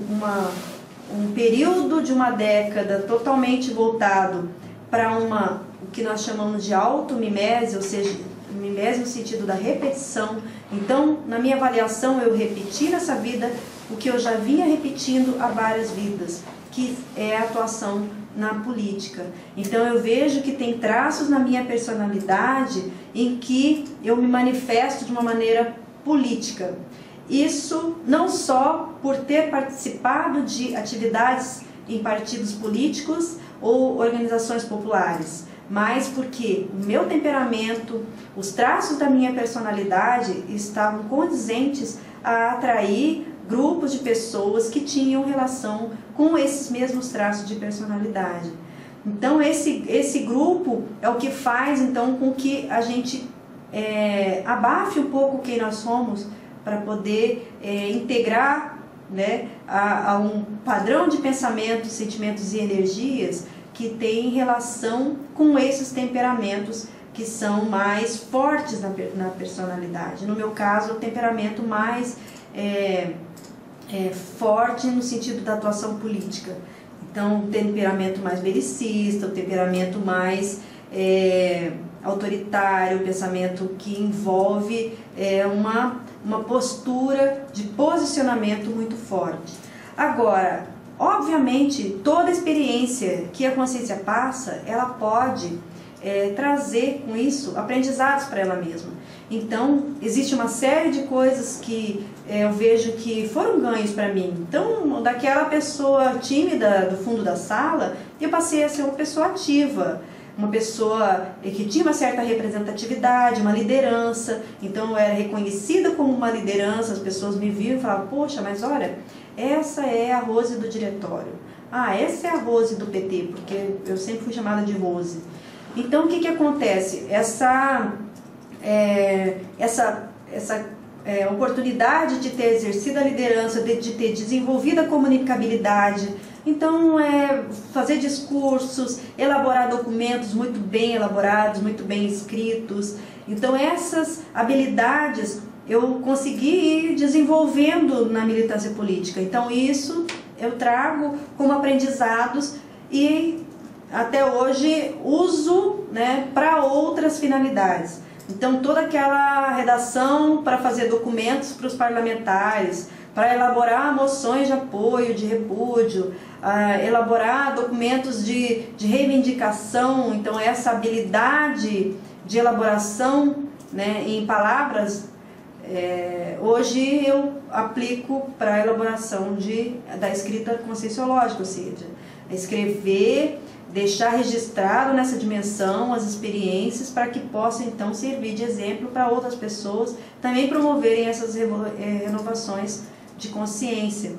um período de uma década totalmente voltado para o que nós chamamos de automimese, ou seja, mimese no sentido da repetição. Então, na minha avaliação, eu repeti nessa vida o que eu já vinha repetindo há várias vidas, que é a atuação na política. Então eu vejo que tem traços na minha personalidade em que eu me manifesto de uma maneira política. Isso não só por ter participado de atividades em partidos políticos ou organizações populares, mas porque o meu temperamento, os traços da minha personalidade estavam condizentes a atrair grupos de pessoas que tinham relação com esses mesmos traços de personalidade. Então esse grupo é o que faz então com que a gente abafe um pouco quem nós somos, para poder integrar, né, a um padrão de pensamentos, sentimentos e energias que tem relação com esses temperamentos que são mais fortes na personalidade. No meu caso, o temperamento mais forte no sentido da atuação política. Então, o temperamento mais belicista, o temperamento mais autoritário, o pensamento que envolve uma postura de posicionamento muito forte. Agora, obviamente, toda experiência que a consciência passa, ela pode trazer com isso aprendizados para ela mesma. Então, existe uma série de coisas que eu vejo que foram ganhos para mim. Então, daquela pessoa tímida do fundo da sala, eu passei a ser uma pessoa ativa, uma pessoa que tinha uma certa representatividade, uma liderança. Então, eu era reconhecida como uma liderança, as pessoas me viam e falavam, poxa, mas olha, essa é a Rose do diretório. Ah, essa é a Rose do PT, porque eu sempre fui chamada de Rose. Então, o que acontece? Essa oportunidade de ter exercido a liderança, de ter desenvolvido a comunicabilidade, então fazer discursos, elaborar documentos muito bem elaborados, muito bem escritos. Então essas habilidades eu consegui ir desenvolvendo na militância política. Então isso eu trago como aprendizados e até hoje uso, né, para outras finalidades. Então toda aquela redação para fazer documentos para os parlamentares, para elaborar moções de apoio, de repúdio, elaborar documentos de reivindicação. Então essa habilidade de elaboração, né, em palavras, hoje eu aplico para a elaboração da escrita conscienciológica, ou seja, escrever, deixar registrado nessa dimensão as experiências para que possa então servir de exemplo para outras pessoas também promoverem essas renovações de consciência.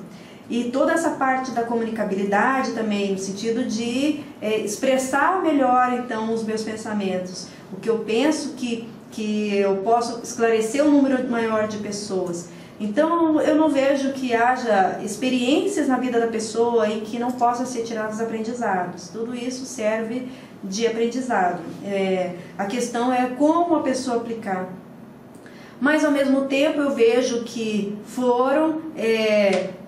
E toda essa parte da comunicabilidade também, no sentido de expressar melhor então os meus pensamentos, o que eu penso que eu posso esclarecer um número maior de pessoas. Então eu não vejo que haja experiências na vida da pessoa em que não possam ser tirados aprendizados. Tudo isso serve de aprendizado. A questão é como a pessoa aplicar. Mas ao mesmo tempo eu vejo que foram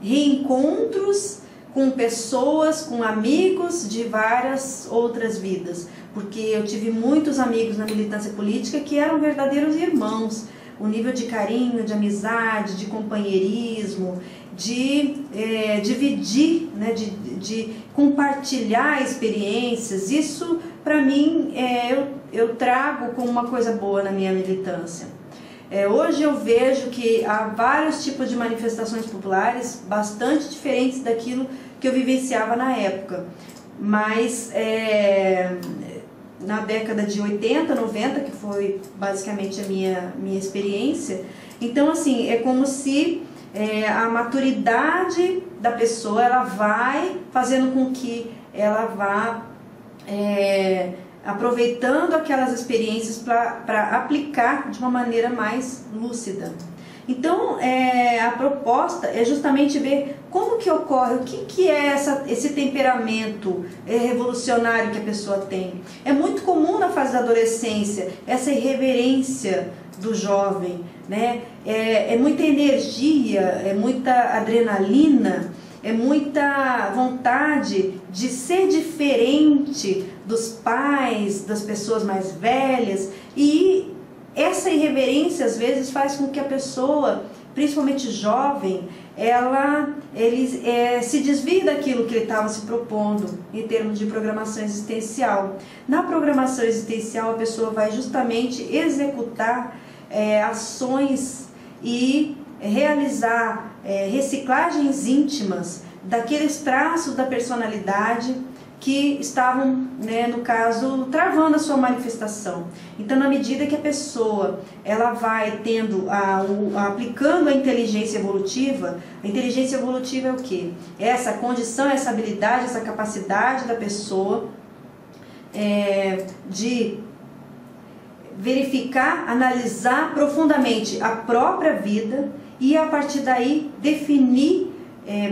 reencontros com pessoas, com amigos de várias outras vidas. Porque eu tive muitos amigos na militância política que eram verdadeiros irmãos. O nível de carinho, de amizade, de companheirismo, de dividir, né, de compartilhar experiências, isso para mim eu trago como uma coisa boa na minha militância. Hoje eu vejo que há vários tipos de manifestações populares bastante diferentes daquilo que eu vivenciava na época, mas na década de 80, 90, que foi basicamente a minha experiência. Então assim, é como se a maturidade da pessoa ela vai fazendo com que ela vá aproveitando aquelas experiências para aplicar de uma maneira mais lúcida. Então a proposta é justamente ver como que ocorre, o que é esse temperamento revolucionário que a pessoa tem. É muito comum na fase da adolescência essa irreverência do jovem, né? É muita energia, é muita adrenalina, é muita vontade de ser diferente dos pais, das pessoas mais velhas, e essa irreverência às vezes faz com que a pessoa, principalmente jovem, ele se desvie daquilo que ele estava se propondo em termos de programação existencial. Na programação existencial a pessoa vai justamente executar ações e realizar reciclagens íntimas daqueles traços da personalidade que estavam, né, no caso, travando a sua manifestação. Então, na medida que a pessoa ela vai aplicando a inteligência evolutiva é o quê? Essa condição, essa habilidade, essa capacidade da pessoa de verificar, analisar profundamente a própria vida e, a partir daí, definir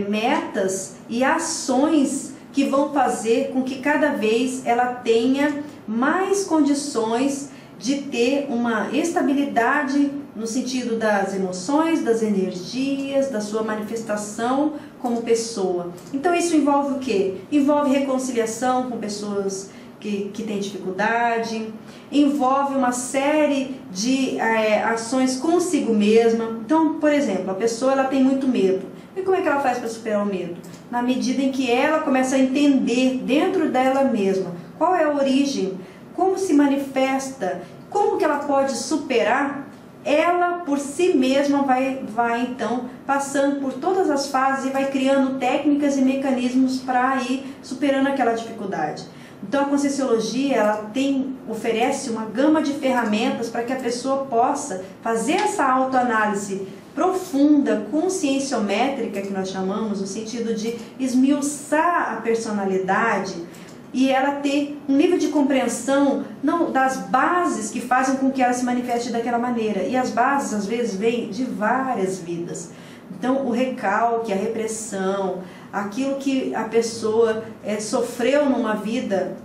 metas e ações que vão fazer com que cada vez ela tenha mais condições de ter uma estabilidade no sentido das emoções, das energias, da sua manifestação como pessoa. Então isso envolve o quê? Envolve reconciliação com pessoas que têm dificuldade, envolve uma série de ações consigo mesma. Então, por exemplo, a pessoa ela tem muito medo. E como é que ela faz para superar o medo? Na medida em que ela começa a entender dentro dela mesma qual é a origem como se manifesta, como que ela pode superar, ela por si mesma vai então passando por todas as fases e vai criando técnicas e mecanismos para ir superando aquela dificuldade. Então a Conscienciologia, ela oferece uma gama de ferramentas para que a pessoa possa fazer essa autoanálise profunda, conscienciométrica, que nós chamamos, no sentido de esmiuçar a personalidade e ela ter um nível de compreensão das bases que fazem com que ela se manifeste daquela maneira. E as bases, às vezes, vêm de várias vidas. Então, o recalque, a repressão, aquilo que a pessoa sofreu numa vida,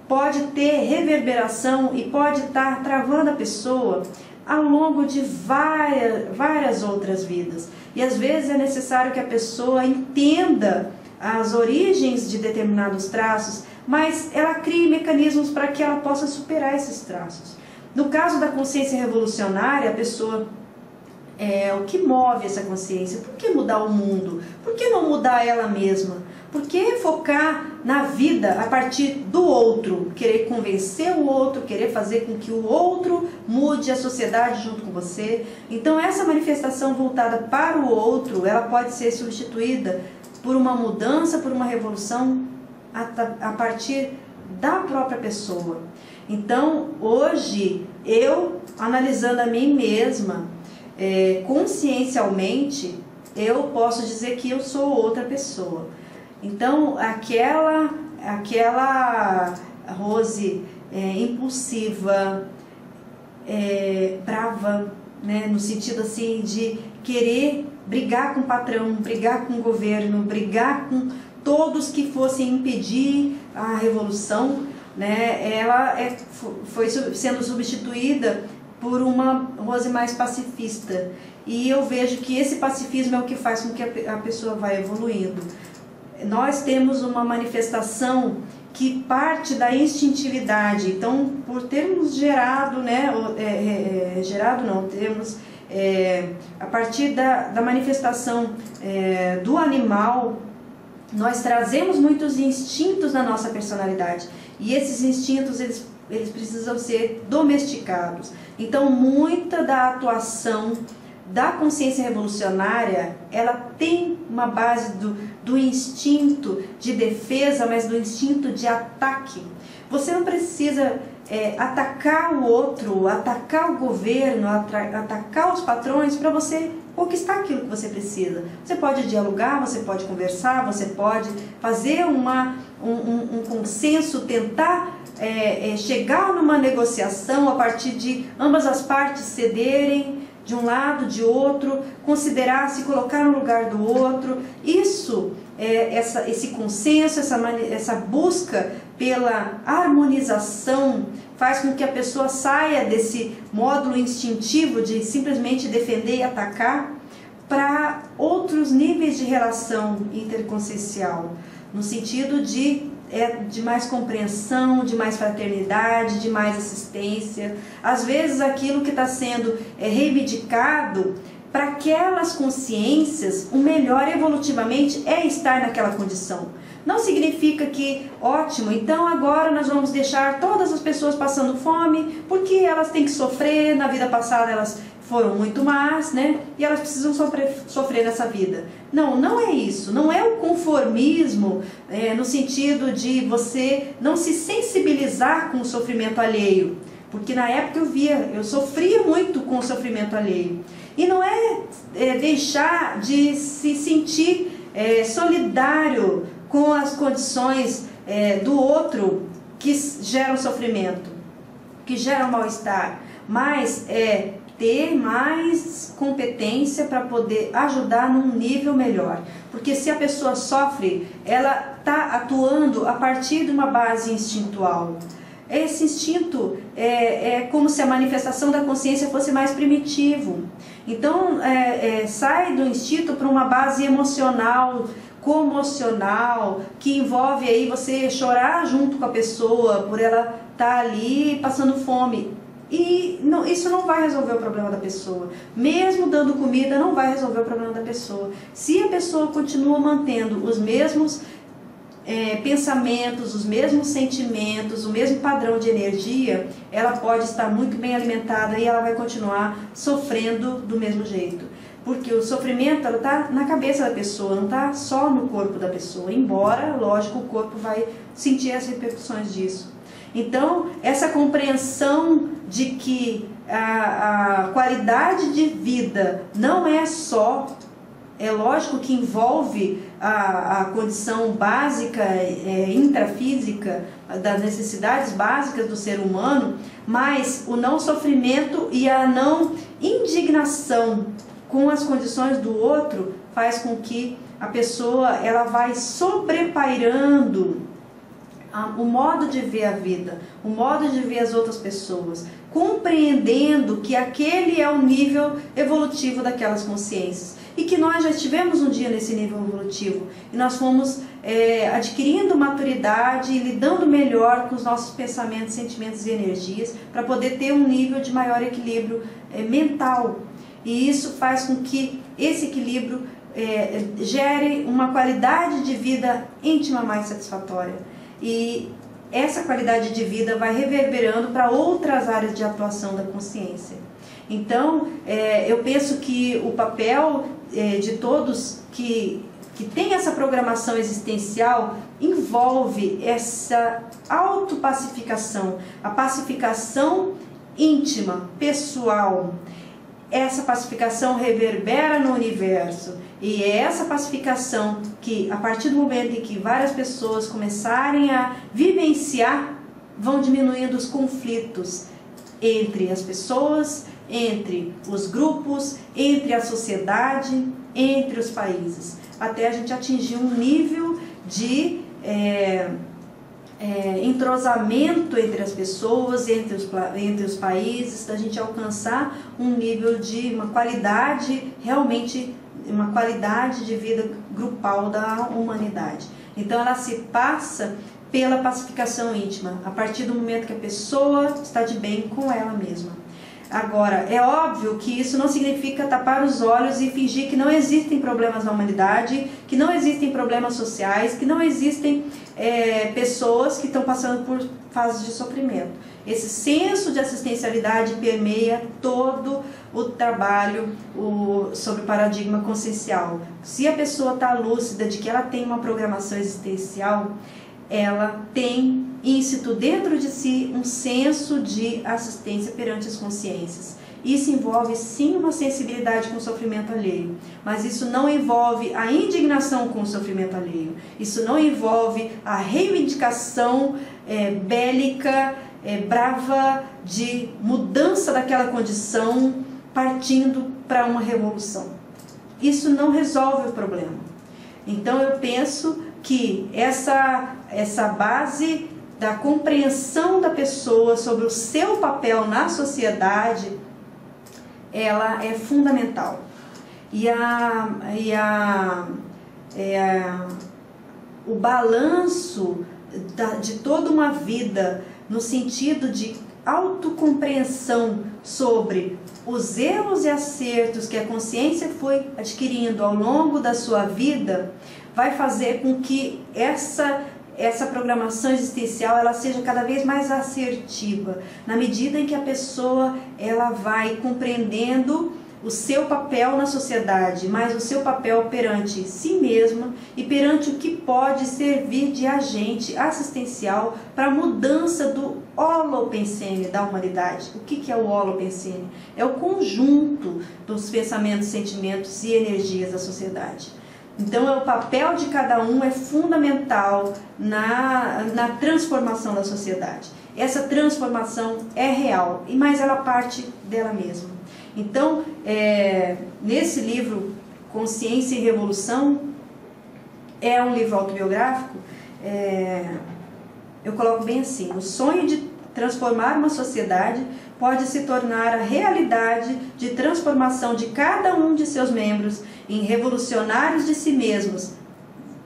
pode ter reverberação e pode estar travando a pessoa ao longo de várias outras vidas. E às vezes é necessário que a pessoa entenda as origens de determinados traços, mas ela crie mecanismos para que ela possa superar esses traços. No caso da consciência revolucionária, a pessoa o que move essa consciência? Por que mudar o mundo? Por que não mudar ela mesma? Por que focar na vida a partir do outro? Querer convencer o outro, querer fazer com que o outro mude a sociedade junto com você. Então essa manifestação voltada para o outro, ela pode ser substituída por uma mudança, por uma revolução a partir da própria pessoa. Então hoje, eu analisando a mim mesma, consciencialmente, eu posso dizer que eu sou outra pessoa. Então aquela Rose impulsiva, brava, né, no sentido assim de querer brigar com o patrão, brigar com o governo, brigar com todos que fossem impedir a revolução, né, ela foi sendo substituída por uma Rose mais pacifista. E eu vejo que esse pacifismo é o que faz com que a pessoa vá evoluindo. Nós temos uma manifestação que parte da instintividade. Então, por termos gerado, né, temos a partir da manifestação do animal, nós trazemos muitos instintos na nossa personalidade. E esses instintos, eles precisam ser domesticados. Então, muita da atuação da consciência revolucionária, ela tem uma base do instinto de defesa, mas do instinto de ataque. Você não precisa atacar o outro, atacar o governo, atacar os patrões para você conquistar aquilo que você precisa. Você pode dialogar, você pode conversar, você pode fazer um consenso, tentar chegar numa negociação a partir de ambas as partes cederem de um lado, de outro, considerar, se colocar no lugar do outro. Isso, esse consenso, essa busca pela harmonização faz com que a pessoa saia desse módulo instintivo de simplesmente defender e atacar para outros níveis de relação interconsciencial, no sentido de mais compreensão, de mais fraternidade, de mais assistência. Às vezes aquilo que está sendo reivindicado para aquelas consciências, o melhor evolutivamente é estar naquela condição. Não significa que, ótimo, então agora nós vamos deixar todas as pessoas passando fome, porque elas têm que sofrer, na vida passada elas foram muito más, né? E elas precisam sofrer nessa vida. Não, não é isso. Não é o conformismo no sentido de você não se sensibilizar com o sofrimento alheio. Porque na época eu sofria muito com o sofrimento alheio. E não é deixar de se sentir solidário com as condições do outro que geram sofrimento, que geram mal-estar, mas ter mais competência para poder ajudar num nível melhor. Porque se a pessoa sofre, ela está atuando a partir de uma base instintual. Esse instinto é como se a manifestação da consciência fosse mais primitivo. Então, sai do instinto para uma base emocional, comocional, que envolve aí você chorar junto com a pessoa por ela estar ali passando fome. E isso não vai resolver o problema da pessoa. Mesmo dando comida, não vai resolver o problema da pessoa. Se a pessoa continua mantendo os mesmos pensamentos, os mesmos sentimentos, o mesmo padrão de energia, ela pode estar muito bem alimentada e ela vai continuar sofrendo do mesmo jeito. Porque o sofrimento está na cabeça da pessoa, não está só no corpo da pessoa, embora, lógico, o corpo vai sentir as repercussões disso. Então, essa compreensão de que a qualidade de vida não é só, é lógico que envolve a condição básica, intrafísica, das necessidades básicas do ser humano, mas o não sofrimento e a não indignação com as condições do outro faz com que a pessoa ela vai sobrepairando o modo de ver a vida, o modo de ver as outras pessoas, compreendendo que aquele é o nível evolutivo daquelas consciências e que nós já estivemos um dia nesse nível evolutivo e nós fomos adquirindo maturidade e lidando melhor com os nossos pensamentos, sentimentos e energias para poder ter um nível de maior equilíbrio mental. E isso faz com que esse equilíbrio gere uma qualidade de vida íntima mais satisfatória. E essa qualidade de vida vai reverberando para outras áreas de atuação da consciência. Então, eu penso que o papel de todos que tem essa programação existencial envolve essa autopacificação, a pacificação íntima, pessoal. Essa pacificação reverbera no universo e é essa pacificação que, a partir do momento em que várias pessoas começarem a vivenciar, vão diminuindo os conflitos entre as pessoas, entre os grupos, entre a sociedade, entre os países, até a gente atingir um nível de entrosamento entre as pessoas, entre os países, da gente alcançar um nível de uma qualidade, realmente uma qualidade de vida grupal da humanidade. Então ela se passa pela pacificação íntima, a partir do momento que a pessoa está de bem com ela mesma. Agora, é óbvio que isso não significa tapar os olhos e fingir que não existem problemas na humanidade, que não existem problemas sociais, que não existem pessoas que estão passando por fases de sofrimento. Esse senso de assistencialidade permeia todo o trabalho sobre o paradigma consciencial. Se a pessoa está lúcida de que ela tem uma programação existencial, ela tem íncito dentro de si um senso de assistência perante as consciências. Isso envolve sim uma sensibilidade com o sofrimento alheio, mas isso não envolve a indignação com o sofrimento alheio, isso não envolve a reivindicação bélica, brava de mudança daquela condição partindo para uma revolução. Isso não resolve o problema. Então eu penso que essa base da compreensão da pessoa sobre o seu papel na sociedade, ela é fundamental. O balanço de toda uma vida, no sentido de autocompreensão sobre os erros e acertos que a consciência foi adquirindo ao longo da sua vida, vai fazer com que essa programação existencial ela seja cada vez mais assertiva, na medida em que a pessoa ela vai compreendendo o seu papel na sociedade, mas o seu papel perante si mesma e perante o que pode servir de agente assistencial para a mudança do holopensene da humanidade. O que é o holopensene? É o conjunto dos pensamentos, sentimentos e energias da sociedade. Então o papel de cada um é fundamental na transformação da sociedade. Essa transformação é real, mas ela parte dela mesma. Então, nesse livro, Consciência e Revolução, é um livro autobiográfico, eu coloco bem assim: o sonho de transformar uma sociedade pode se tornar a realidade de transformação de cada um de seus membros em revolucionários de si mesmos.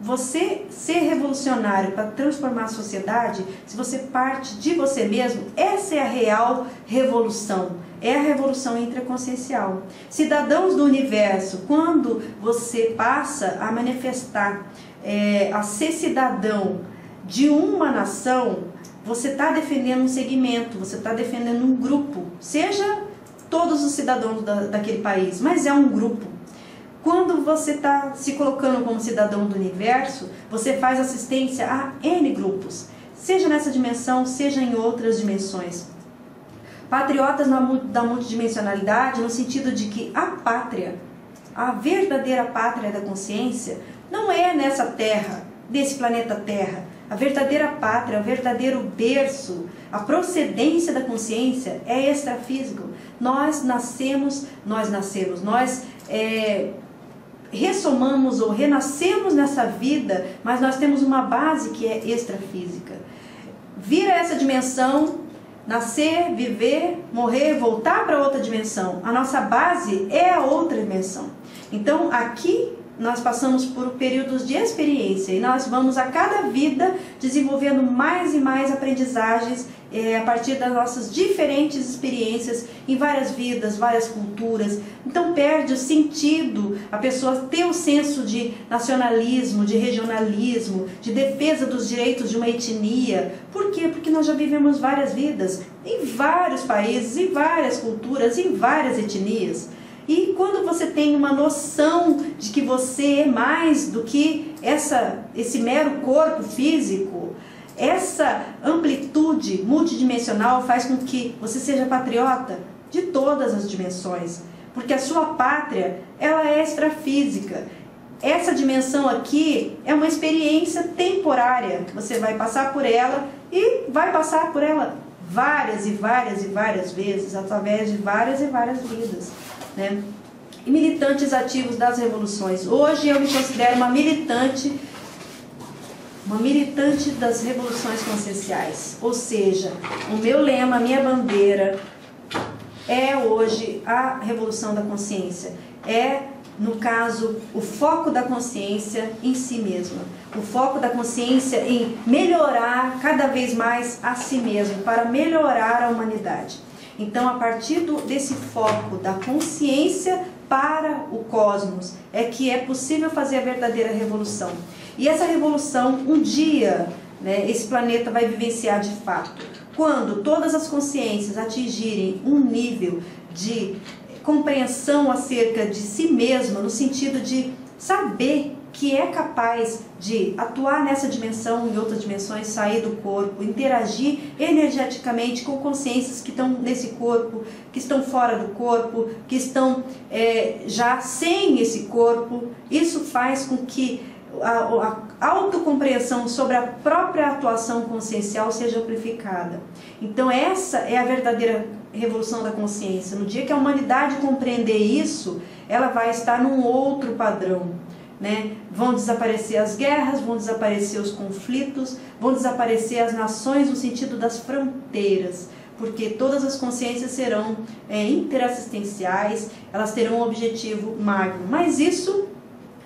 Você ser revolucionário para transformar a sociedade, se você parte de você mesmo, essa é a real revolução. É a revolução intraconsciencial. Cidadãos do universo, quando você passa a manifestar a ser cidadão de uma nação, você está defendendo um segmento, você está defendendo um grupo, seja todos os cidadãos daquele país, mas é um grupo. Quando você está se colocando como cidadão do universo, você faz assistência a N grupos, seja nessa dimensão, seja em outras dimensões. Patriotas da multidimensionalidade, no sentido de que a pátria, a verdadeira pátria da consciência, não é nessa terra, desse planeta Terra. A verdadeira pátria, o verdadeiro berço, a procedência da consciência é extrafísico. Nós ressomamos ou renascemos nessa vida, mas nós temos uma base que é extrafísica. Vir a essa dimensão, nascer, viver, morrer, voltar para outra dimensão. A nossa base é a outra dimensão. Então aqui nós passamos por períodos de experiência e nós vamos a cada vida desenvolvendo mais e mais aprendizagens a partir das nossas diferentes experiências em várias vidas, várias culturas. Então perde o sentido a pessoa ter o senso de nacionalismo, de regionalismo, de defesa dos direitos de uma etnia. Por quê? Porque nós já vivemos várias vidas em vários países, em várias culturas, em várias etnias. E quando você tem uma noção de que você é mais do que esse mero corpo físico, essa amplitude multidimensional faz com que você seja patriota de todas as dimensões, porque a sua pátria, ela é extrafísica. Essa dimensão aqui é uma experiência temporária, você vai passar por ela e vai passar por ela várias e várias e várias vezes, através de várias e várias vidas. Né? E militantes ativos das revoluções. Hoje eu me considero uma militante das revoluções conscienciais. Ou seja, o meu lema, a minha bandeira é hoje a revolução da consciência. É, no caso, o foco da consciência em si mesma. O foco da consciência em melhorar cada vez mais a si mesmo, para melhorar a humanidade. Então, a partir desse foco da consciência para o cosmos, é que é possível fazer a verdadeira revolução. E essa revolução, um dia, né, esse planeta vai vivenciar de fato. Quando todas as consciências atingirem um nível de compreensão acerca de si mesma, no sentido de saber que é capaz de atuar nessa dimensão, em outras dimensões, sair do corpo, interagir energeticamente com consciências que estão nesse corpo, que estão fora do corpo, que estão já sem esse corpo. Isso faz com que a autocompreensão sobre a própria atuação consciencial seja amplificada. Então essa é a verdadeira revolução da consciência. No dia que a humanidade compreender isso, ela vai estar num outro padrão. Né? Vão desaparecer as guerras, vão desaparecer os conflitos, vão desaparecer as nações no sentido das fronteiras, porque todas as consciências serão interassistenciais, elas terão um objetivo magno. Mas isso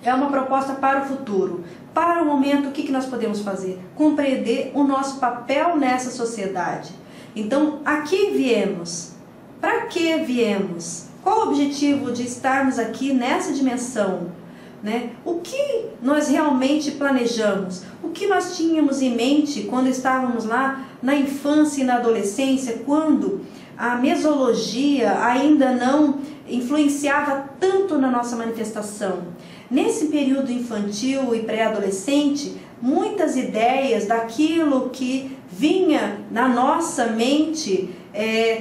é uma proposta para o futuro. Para o momento, o que nós podemos fazer? Compreender o nosso papel nessa sociedade. Então, aqui viemos. Para que viemos? Qual o objetivo de estarmos aqui nessa dimensão? Né? O que nós realmente planejamos? O que nós tínhamos em mente quando estávamos lá na infância e na adolescência, quando a mesologia ainda não influenciava tanto na nossa manifestação? Nesse período infantil e pré-adolescente, muitas ideias daquilo que vinha na nossa mente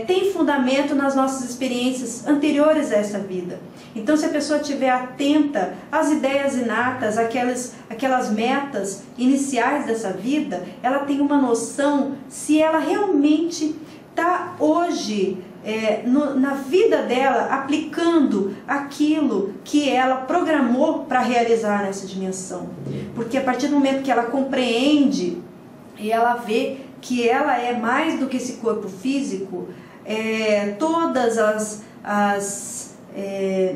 tem fundamento nas nossas experiências anteriores a essa vida. Então, se a pessoa estiver atenta às ideias inatas, aquelas metas iniciais dessa vida, ela tem uma noção se ela realmente está hoje na vida dela aplicando aquilo que ela programou para realizar nessa dimensão. Porque a partir do momento que ela compreende e ela vê que ela é mais do que esse corpo físico, todas as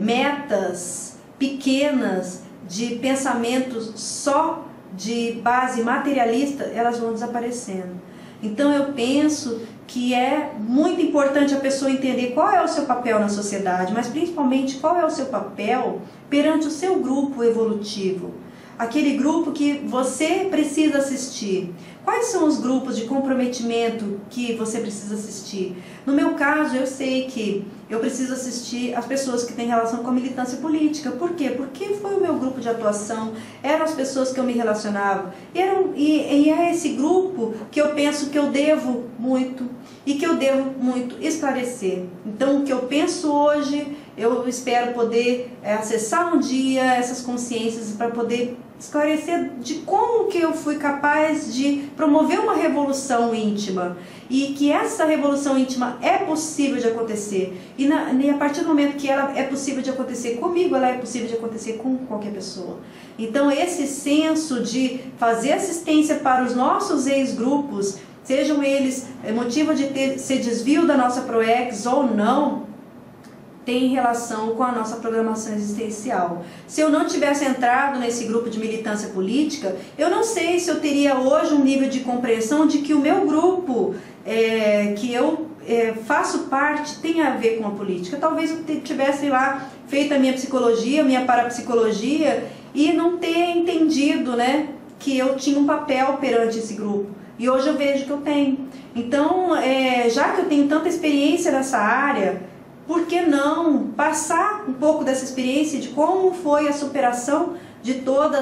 metas pequenas de pensamentos só de base materialista, elas vão desaparecendo. Então eu penso que é muito importante a pessoa entender qual é o seu papel na sociedade, mas principalmente qual é o seu papel perante o seu grupo evolutivo. aquele grupo que você precisa assistir? Quais são os grupos de comprometimento que você precisa assistir? No meu caso, eu sei que eu preciso assistir as pessoas que têm relação com a militância política. Por quê? Porque foi o meu grupo de atuação, eram as pessoas que eu me relacionava. E é esse grupo que eu penso que eu devo muito e que eu devo muito esclarecer. Então, o que eu penso hoje, eu espero poder acessar um dia essas consciências para poder esclarecer de como que eu fui capaz de promover uma revolução íntima e que essa revolução íntima é possível de acontecer e a partir do momento que ela é possível de acontecer comigo, ela é possível de acontecer com qualquer pessoa. Então esse senso de fazer assistência para os nossos ex-grupos, sejam eles motivo de ser desvio da nossa PROEX ou não, tem relação com a nossa programação existencial. Se eu não tivesse entrado nesse grupo de militância política, eu não sei se eu teria hoje um nível de compreensão de que o meu grupo, que eu faço parte, tem a ver com a política. Talvez eu tivesse lá feito a minha psicologia, minha parapsicologia, e não ter entendido, né, que eu tinha um papel perante esse grupo. E hoje eu vejo que eu tenho. Então, já que eu tenho tanta experiência nessa área, por que não passar um pouco dessa experiência de como foi a superação de toda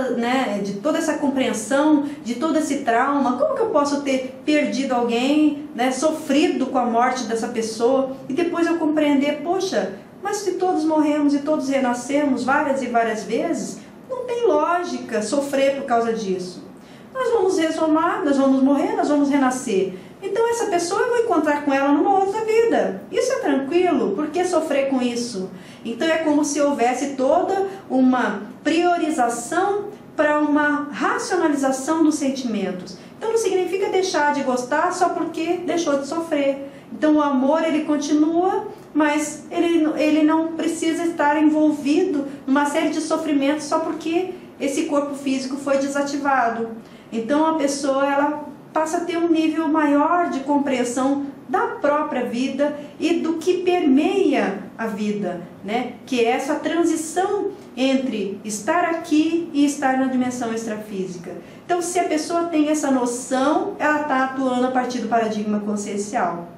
essa compreensão, de todo esse trauma? Como que eu posso ter perdido alguém, né, sofrido com a morte dessa pessoa e depois eu compreender, poxa, mas se todos morremos e todos renascemos várias e várias vezes, não tem lógica sofrer por causa disso. Nós vamos resumar, nós vamos morrer, nós vamos renascer. Então essa pessoa eu vou encontrar com ela numa outra vida. Isso é tranquilo, por que sofrer com isso? Então é como se houvesse toda uma priorização para uma racionalização dos sentimentos. Então não significa deixar de gostar só porque deixou de sofrer. Então o amor ele continua, mas ele não precisa estar envolvido numa série de sofrimentos só porque esse corpo físico foi desativado. Então a pessoa ela passa a ter um nível maior de compreensão da própria vida e do que permeia a vida, né? Que é essa transição entre estar aqui e estar na dimensão extrafísica. Então, se a pessoa tem essa noção, ela está atuando a partir do paradigma consciencial.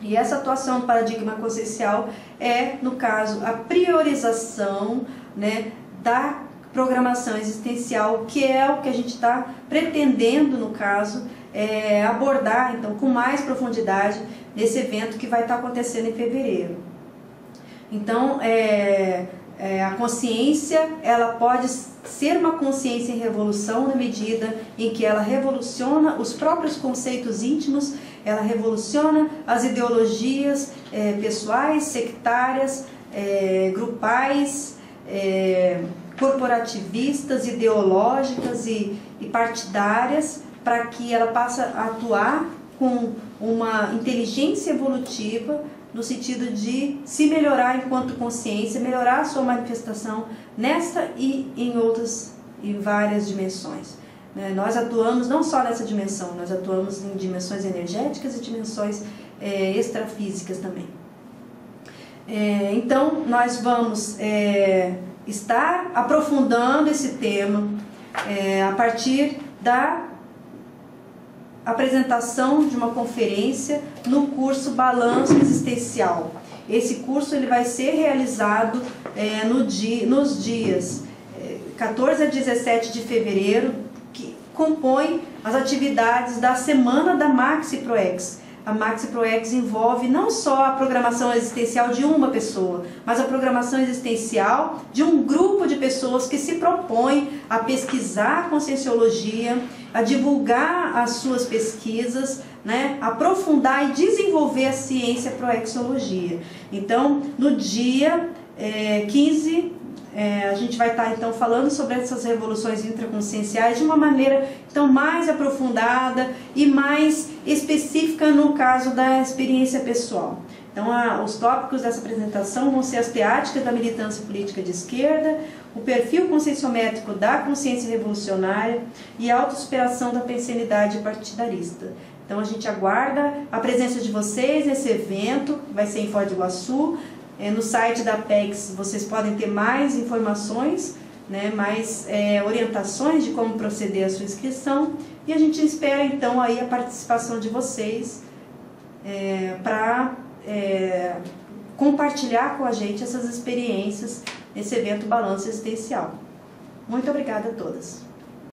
E essa atuação do paradigma consciencial é, no caso, a priorização, né, da programação existencial, que é o que a gente está pretendendo, no caso, abordar então com mais profundidade nesse evento que vai estar acontecendo em fevereiro. Então, a consciência, ela pode ser uma consciência em revolução na medida em que ela revoluciona os próprios conceitos íntimos, ela revoluciona as ideologias pessoais, sectárias, grupais, corporativistas, ideológicas e partidárias, para que ela passe a atuar com uma inteligência evolutiva no sentido de se melhorar enquanto consciência, melhorar a sua manifestação nesta e em várias dimensões. Nós atuamos não só nessa dimensão, nós atuamos em dimensões energéticas e dimensões extrafísicas também. Então, nós vamos estar aprofundando esse tema a partir da apresentação de uma conferência no curso Balanço Existencial. Esse curso ele vai ser realizado nos dias 14 a 17 de fevereiro, que compõe as atividades da semana da Maxi PROEX. A Maxi PROEX envolve não só a programação existencial de uma pessoa, mas a programação existencial de um grupo de pessoas que se propõem a pesquisar a conscienciologia, a divulgar as suas pesquisas, né, aprofundar e desenvolver a ciência proexologia. Então, no dia 15, a gente vai estar então falando sobre essas revoluções intraconscienciais de uma maneira então mais aprofundada e mais específica no caso da experiência pessoal. Então os tópicos dessa apresentação vão ser as teáticas da militância política de esquerda, o perfil conscienciométrico da consciência revolucionária e a autossuperação da pensenidade partidarista. Então a gente aguarda a presença de vocês nesse evento, vai ser em Foz do Iguaçu. No site da PEX vocês podem ter mais informações, né, mais orientações de como proceder a sua inscrição, e a gente espera então aí a participação de vocês para compartilhar com a gente essas experiências nesse evento Balanço Existencial. Muito obrigada a todas.